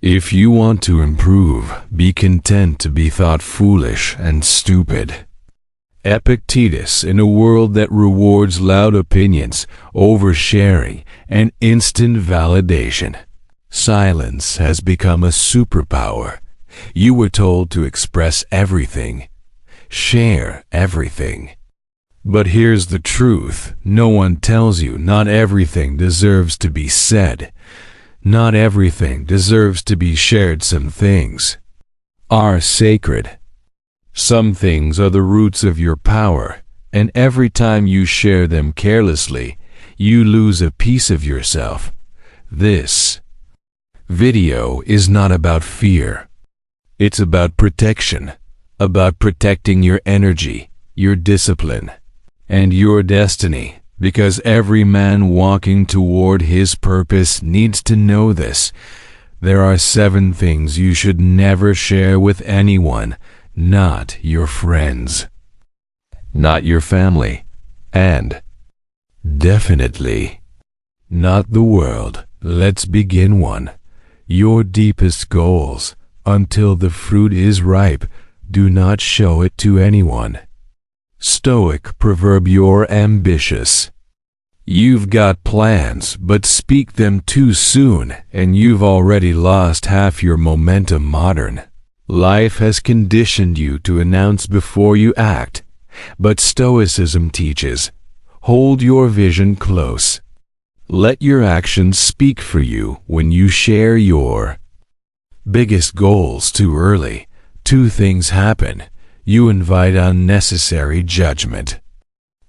If you want to improve, be content to be thought foolish and stupid. Epictetus, in a world that rewards loud opinions, oversharing, and instant validation, silence has become a superpower. You were told to express everything, share everything. But here's the truth. No one tells you not everything deserves to be said. Not everything deserves to be shared. Some things are sacred. Some things are the roots of your power, and every time you share them carelessly, you lose a piece of yourself. This video is not about fear. It's about protection, about protecting your energy, your discipline, and your destiny, because every man walking toward his purpose needs to know this. There are 7 things you should never share with anyone. Not your friends, not your family, and definitely not the world. Let's begin. 1. Your deepest goals. Until the fruit is ripe, do not show it to anyone. Stoic proverb. You're ambitious. You've got plans, but speak them too soon, and you've already lost half your momentum. Modern life has conditioned you to announce before you act, but Stoicism teaches, hold your vision close. Let your actions speak for you. When you share your biggest goals too early, 2 things happen. You invite unnecessary judgment.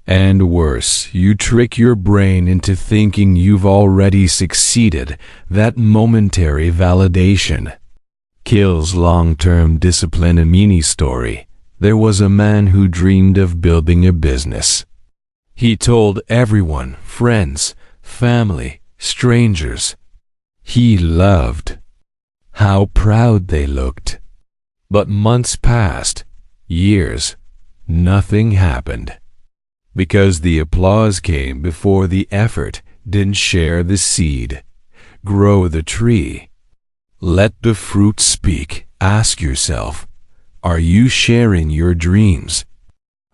And worse, you trick your brain into thinking you've already succeeded. That momentary validation kills long-term discipline. A mini story. There was a man who dreamed of building a business. He told everyone, friends, family, strangers, he loved how proud they looked. But months passed, years, nothing happened. Because the applause came before the effort. Didn't share the seed, grow the tree. Let the fruit speak. Ask yourself, are you sharing your dreams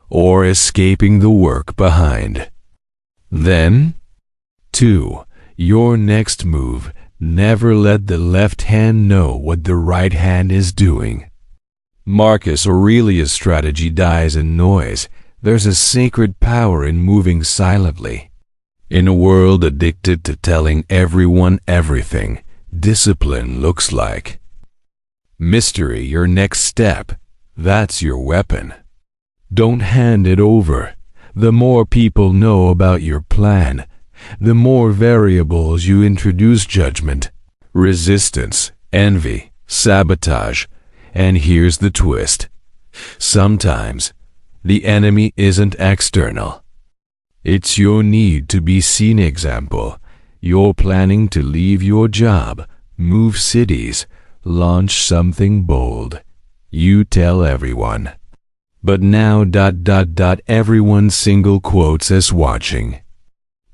or escaping the work behind? Then, 2. Your next move. Never let the left hand know what the right hand is doing. Marcus Aurelius' strategy dies in noise. There's a sacred power in moving silently. In a world addicted to telling everyone everything, discipline looks like mystery. Your next step, that's your weapon. Don't hand it over. The more people know about your plan, the more variables you introduce: judgment, resistance, envy, sabotage. And here's the twist. Sometimes the enemy isn't external. It's your need to be seen. Example, you're planning to leave your job, move cities, launch something bold. You tell everyone. But now ... everyone single quotes as watching.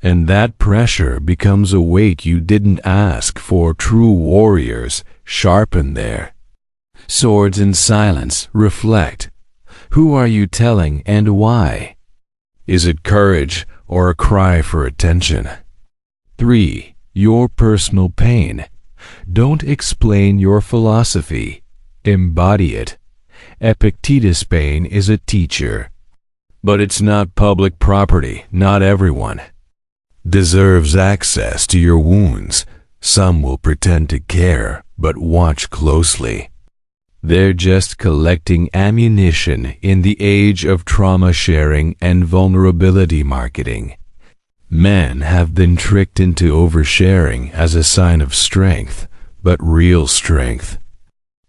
And that pressure becomes a weight you didn't ask for. True warriors sharpen their swords in silence. Reflect. Who are you telling and why? Is it courage or a cry for attention? 3. Your personal pain. Don't explain your philosophy. Embody it. Epictetus' pain is a teacher. But it's not public property. Not everyone deserves access to your wounds. Some will pretend to care, but watch closely. They're just collecting ammunition in the age of trauma sharing and vulnerability marketing. Men have been tricked into oversharing as a sign of strength, but real strength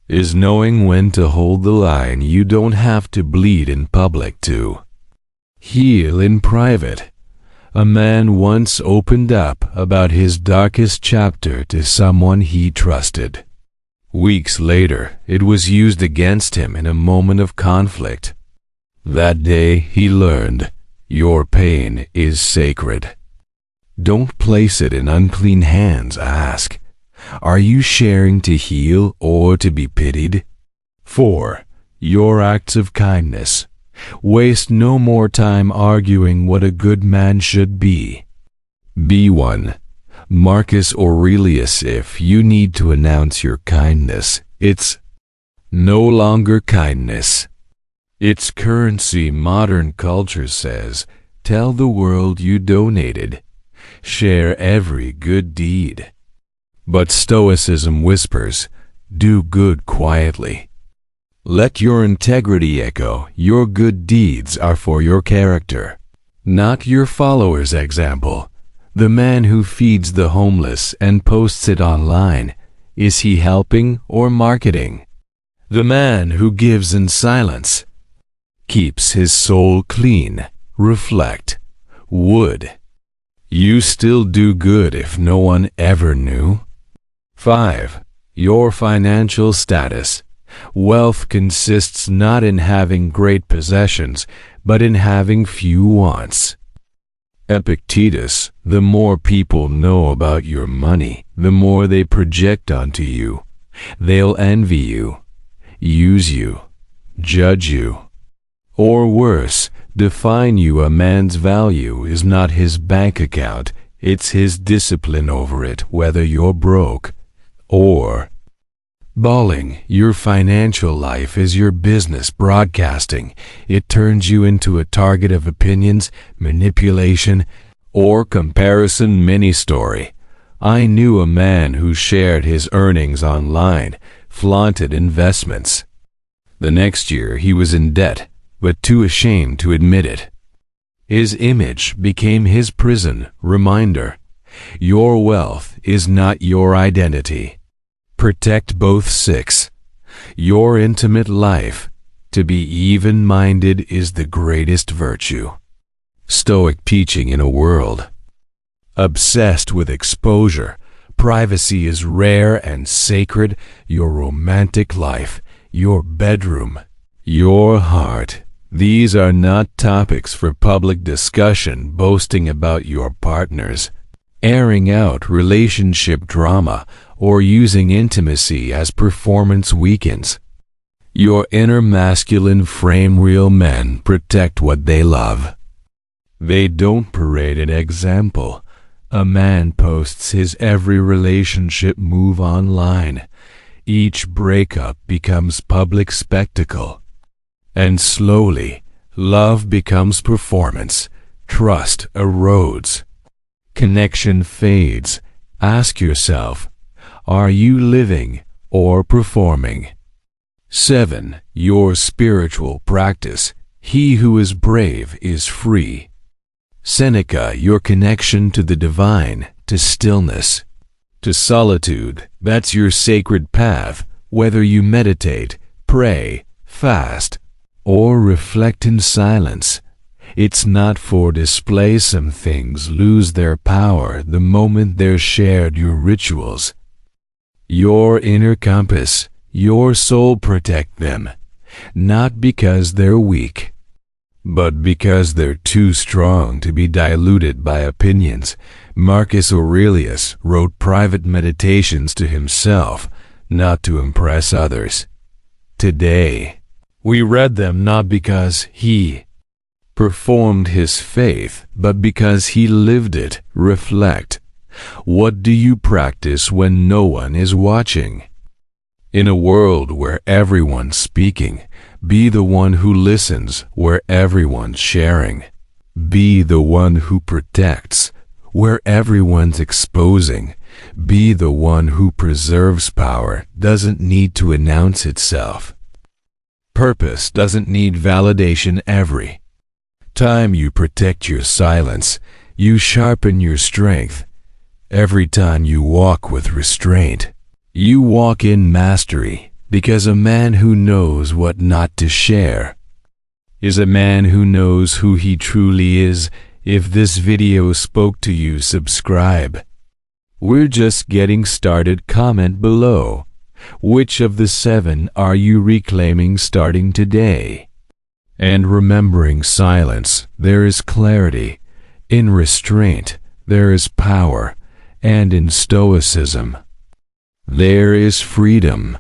is knowing when to hold the line. You don't have to bleed in public to heal in private. A man once opened up about his darkest chapter to someone he trusted. Weeks later, it was used against him in a moment of conflict. That day, he learned, your pain is sacred. Don't place it in unclean hands. Ask, Are you sharing to heal or to be pitied? 4. Your acts of kindness. Waste no more time arguing what a good man should be. B1. Marcus Aurelius. If you need to announce your kindness, it's no longer kindness. It's currency. Modern culture says, tell the world you donated. Share every good deed. But Stoicism whispers, do good quietly. Let your integrity echo. Your good deeds are for your character, not your followers'. Example. The man who feeds the homeless and posts it online, is he helping or marketing? The man who gives in silence keeps his soul clean. Reflect. Would you still do good if no one ever knew? 5. Your financial status. Wealth consists not in having great possessions, but in having few wants. Epictetus. The more people know about your money, the more they project onto you. They'll envy you, use you, judge you, or worse, define you. A man's value is not his bank account, it's his discipline over it, whether you're broke or balling. Your financial life is your business broadcasting. It turns you into a target of opinions, manipulation, or comparison. Mini story. I knew a man who shared his earnings online, flaunted investments. The next year he was in debt, but too ashamed to admit it. His image became his prison. Reminder. Your wealth is not your identity. Protect both. 6. Your intimate life. To be even-minded is the greatest virtue. Stoic teaching. In a world obsessed with exposure, privacy is rare and sacred. Your romantic life, your bedroom, your heart. These are not topics for public discussion. Boasting about your partners, airing out relationship drama, or using intimacy as performance weakens your inner masculine frame. Real men protect what they love. They don't parade an example. A man posts his every relationship move online. Each breakup becomes public spectacle. And slowly, love becomes performance. Trust erodes. Connection fades. Ask yourself, are you living or performing? 7. Your spiritual practice. He who is brave is free. Seneca. Your connection to the divine, to stillness, to solitude. That's your sacred path. Whether you meditate, pray, fast, or reflect in silence, it's not for display. Some things lose their power the moment they're shared. Your rituals, your inner compass, your soul. Protect them, not because they're weak, but because they're too strong to be diluted by opinions. Marcus Aurelius wrote private meditations to himself, not to impress others. Today, we read them not because he performed his faith, but because he lived it. Reflect. What do you practice when no one is watching? In a world where everyone's speaking, be the one who listens where everyone's sharing. Be the one who protects where everyone's exposing. Be the one who preserves. Power doesn't need to announce itself. Purpose doesn't need validation. Every time you protect your silence, you sharpen your strength. Every time you walk with restraint, you walk in mastery, because a man who knows what not to share is a man who knows who he truly is. If this video spoke to you, subscribe. We're just getting started. Comment below. Which of the 7 are you reclaiming starting today? And remembering silence, there is clarity. In restraint, there is power. And in Stoicism, There is freedom.